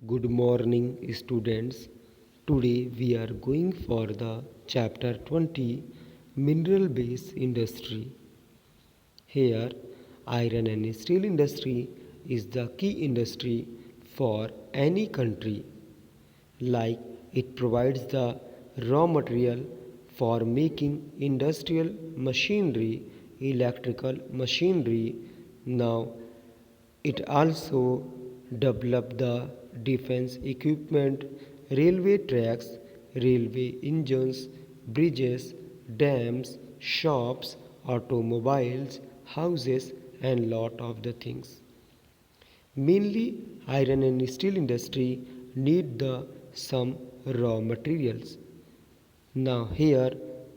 Good morning, students. Today we are going for the chapter 20 Mineral Base Industry. Here, iron and steel industry is the key industry for any country. Like it provides the raw material for making industrial machinery, electrical machinery. Now, it also developed the defense equipment, railway tracks, railway engines, bridges, dams, shops, automobiles, houses, and lot of the things. Mainly, iron and steel industry need the some raw materials. Now here,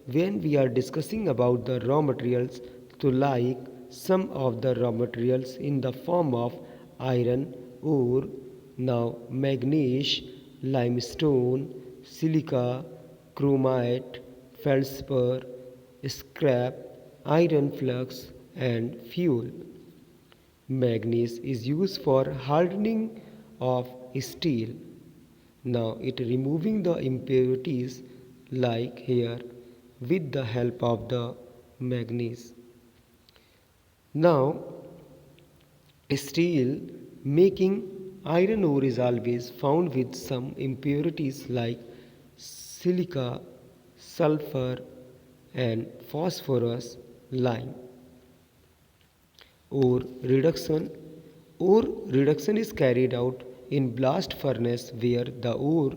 when we are discussing about the raw materials, to like some of the raw materials in the form of iron ore, now manganese, limestone, silica, chromite, feldspar, scrap, iron flux, and fuel. Manganese is used for hardening of steel. Now it removing the impurities like here with the help of the manganese. Now steel making iron ore is always found with some impurities like silica, sulfur and phosphorus, lime. Ore reduction. Ore reduction is carried out in blast furnace where the ore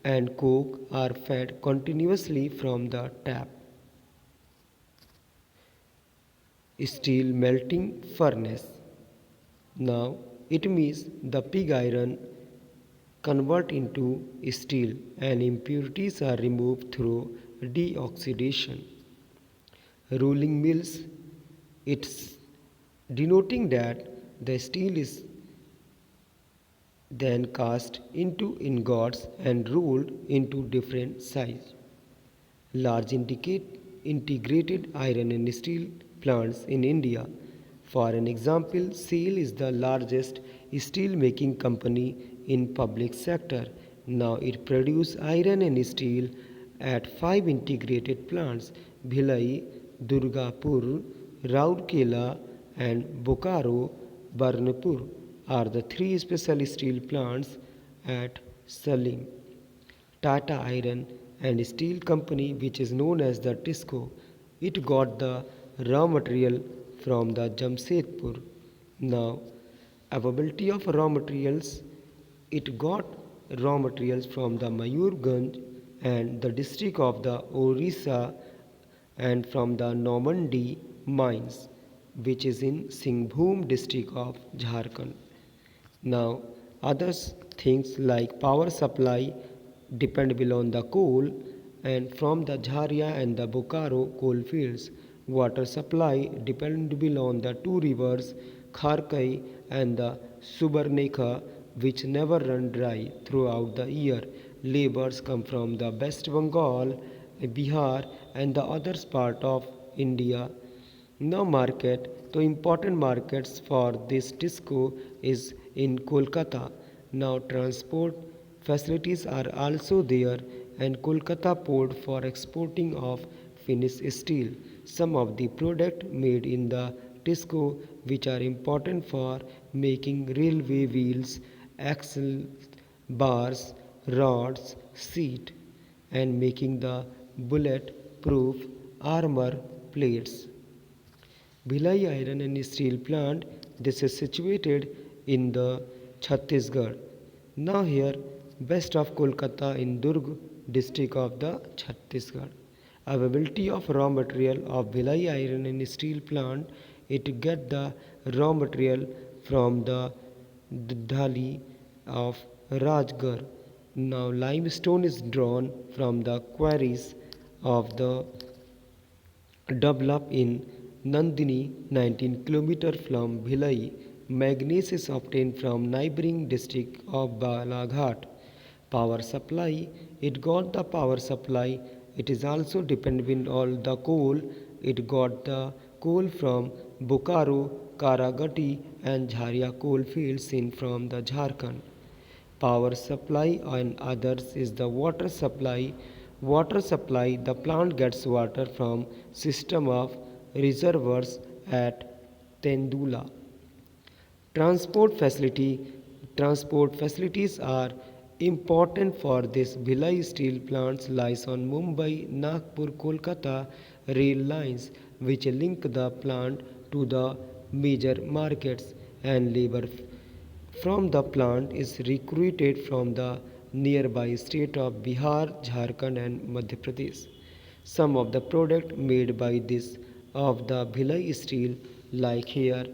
and coke are fed continuously from the tap. Steel melting furnace. Now it means the pig iron convert into steel and impurities are removed through deoxidation. Rolling mills. It's denoting that the steel is then cast into ingots and rolled into different size. Large integrated iron and steel plants in India. For an example, SAIL is the largest steel making company in public sector. Now it produces iron and steel at 5 integrated plants: Bhilai, Durgapur, Rourkela and Bokaro. Barnapur are the three special steel plants at Salim. Tata Iron and Steel Company, which is known as the TISCO, it got the raw material from the Jamshedpur. Now, availability of raw materials, it got raw materials from the Mayurganj and the district of the Orissa and from the Normandy mines, which is in Singhbhum district of Jharkhand. Now, other things like power supply dependable on the coal and from the Jharia and the Bokaro coal fields. Water supply dependable on the two rivers Kharkai and the Subarnekha, which never run dry throughout the year. Laborers come from the West Bengal, Bihar and the other part of India. Now market, the important markets for this disco is in Kolkata. Now transport facilities are also there and Kolkata port for exporting of finished steel. Some of the product made in the disco which are important for making railway wheels, axles, bars, rods, seat and making the bullet proof armor plates. Bhilai Iron and Steel Plant. This is situated in the Chhattisgarh. Now here, west of Kolkata in Durg district of the Chhattisgarh. Availability of raw material of Bhilai Iron and Steel Plant. It get the raw material from the Dhali of Rajgarh. Now limestone is drawn from the quarries of the developed in Nandini 19 km from Bhilai. Manganese is obtained from neighboring district of Balaghat. Power supply, it got the power supply. It is also dependent on the coal. It got the coal from Bokaro, Karagati and Jharia coal fields in from the Jharkhand. Power supply and others is the water supply. Water supply, the plant gets water from system of reservoirs at Tendula. Transport facility Transport facilities are important for this. Bhilai steel plants lies on Mumbai, Nagpur, Kolkata rail lines which link the plant to the major markets, and labor from the plant is recruited from the nearby state of Bihar, Jharkhand and Madhya Pradesh. Some of the products made by this of the Bhilai steel like here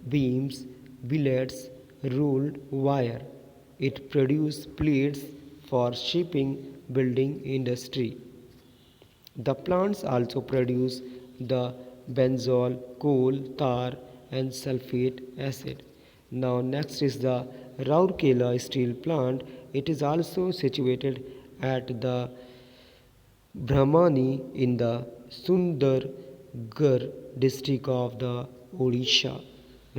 beams, billets, rolled wire. It produces plates for shipping building industry. The plants also produce the benzol, coal, tar and sulfate acid. Now next is the Rourkela steel plant. It is also situated at the Brahmani in the Sundargarh district of the Odisha.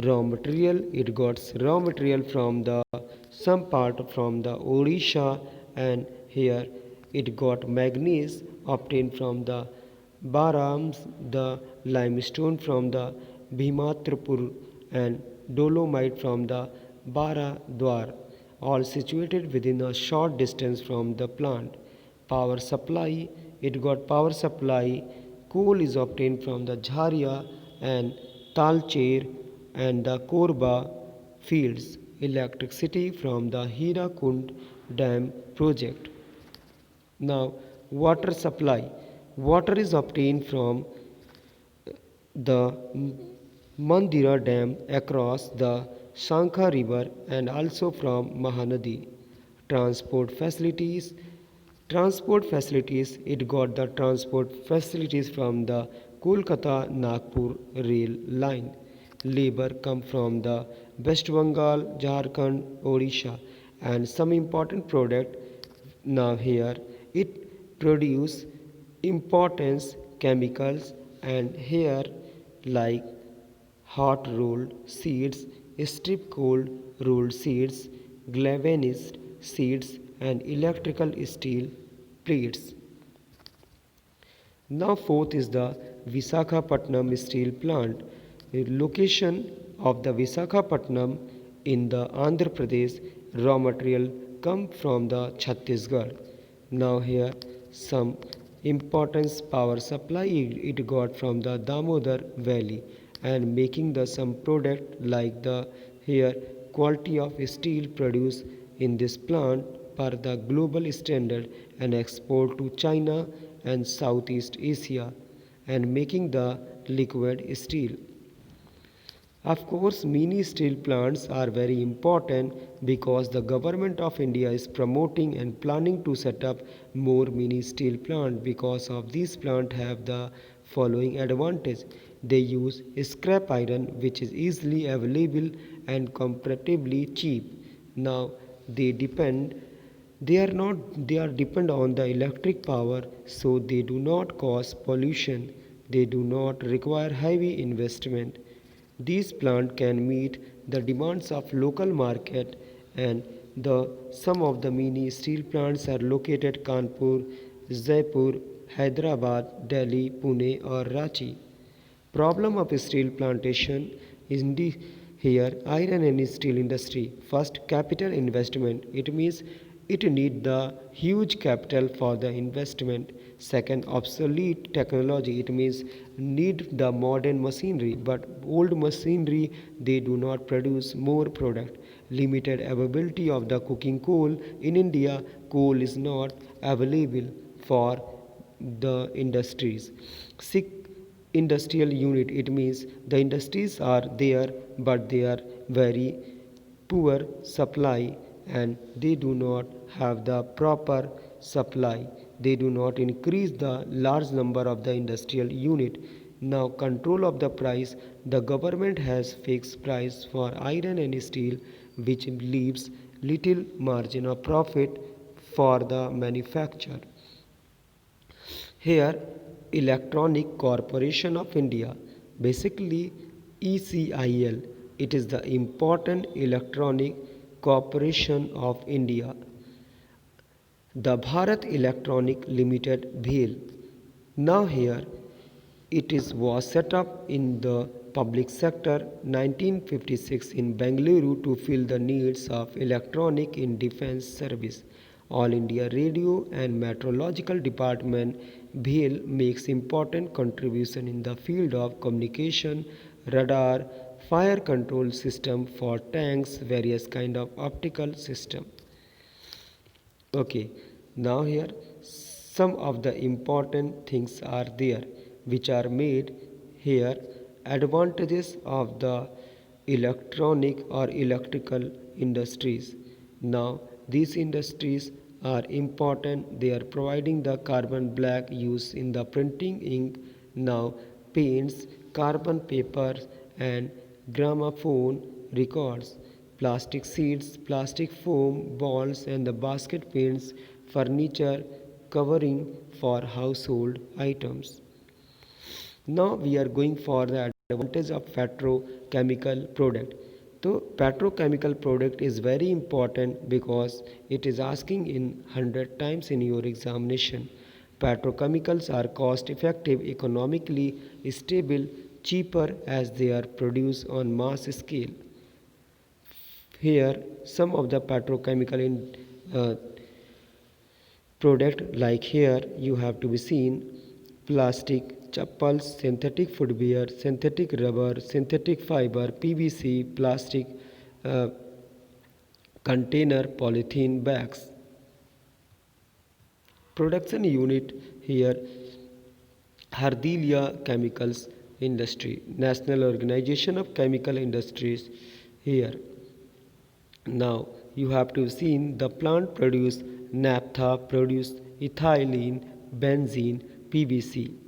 Raw material, it got raw material from the some part from the Odisha, and here it got manganese obtained from the Barams, the limestone from the Bhimatrapur and dolomite from the Baradwar, all situated within a short distance from the plant. Power supply, it got power supply. Coal is obtained from the Jharia and Talcher and the Korba fields. Electricity from the Hirakund Dam project. Now, water supply. Water is obtained from the Mandira Dam across the Shankha River and also from Mahanadi. Transport facilities. Transport facilities. It got the transport facilities from the Kolkata Nagpur rail line. Labor come from the West Bengal, Jharkhand, Odisha, and some important product. Now here it produce importance chemicals, and here like hot rolled seeds, strip cold rolled seeds, galvanized seeds and electrical steel plates. Now fourth is the Visakhapatnam steel plant. The location of the Visakhapatnam in the Andhra Pradesh. Raw material come from the Chhattisgarh. Now here some importance power supply it got from the Damodar Valley, and making the some product like the here quality of steel produced in this plant per the global standard and export to China and Southeast Asia, and making the liquid steel. Of course, mini steel plants are very important because the government of India is promoting and planning to set up more mini steel plants. Because of these plants have the following advantage. They use scrap iron which is easily available and comparatively cheap. Now they are depend on the electric power, so they do not cause pollution. They do not require heavy investment. These plants can meet the demands of local market, and the some of the mini steel plants are located Kanpur, Jaipur, Hyderabad, Delhi, Pune or Ranchi. Problem of steel plantation is here iron and steel industry. First, capital investment. It means it need the huge capital for the investment. Second, obsolete technology. It means need the modern machinery, but old machinery they do not produce more product. Limited availability of the cooking coal. In India, coal is not available for the industries. Six, industrial unit. It means the industries are there, but they are very poor supply, and they do not have the proper supply. They do not increase the large number of the industrial unit. Now control of the price. The government has fixed price for iron and steel, which leaves little margin of profit for the manufacturer. Here, Electronic Corporation of India, basically ECIL, it is the important electronic Corporation of India, the Bharat Electronic Limited BHEL. Now here it is was set up in the public sector 1956 in Bengaluru to fill the needs of electronic in defense service. All India Radio and Meteorological Department BHEL makes important contribution in the field of communication, radar, fire control system for tanks, various kind of optical system. Okay, now here some of the important things are there which are made here. Advantages of the electronic or electrical industries. Now these industries are important. They are providing the carbon black used in the printing ink, now paints, carbon papers and gramophone records, plastic seeds, plastic foam balls and the basket paints, furniture covering for household items. Now we are going for the advantage of petrochemical product. So petrochemical product is very important because it is asking in 100 times in your examination. Petrochemicals are cost effective, economically stable, cheaper as they are produced on mass scale. Here some of the petrochemical product, like here you have to be seen plastic chappals, synthetic footwear, synthetic rubber, synthetic fiber, PVC, plastic uh, container, polythene bags. Production unit here Hardilia Chemicals Industry, National Organization of Chemical Industries here. Now you have to seen the plant produce naphtha, produce ethylene, benzene, PVC.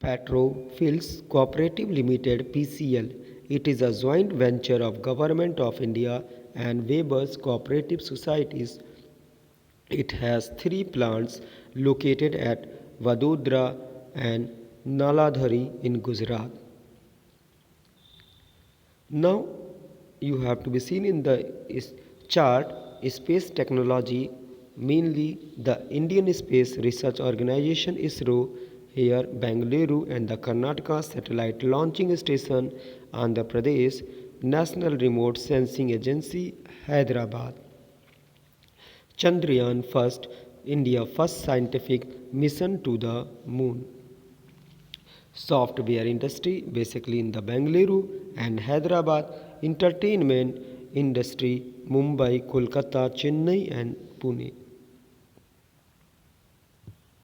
Petrophils Cooperative Limited (PCL). It is a joint venture of Government of India and Weber's Cooperative Societies. It has three plants located at Vadodara and Naladhari in Gujarat. Now you have to be seen in the chart space technology, mainly the Indian Space Research Organization ISRO here Bengaluru and the Karnataka Satellite Launching Station Andhra Pradesh, National Remote Sensing Agency Hyderabad. Chandrayaan first, India first scientific mission to the moon. Software industry basically in the Bengaluru and Hyderabad, entertainment industry Mumbai, Kolkata, Chennai and Pune.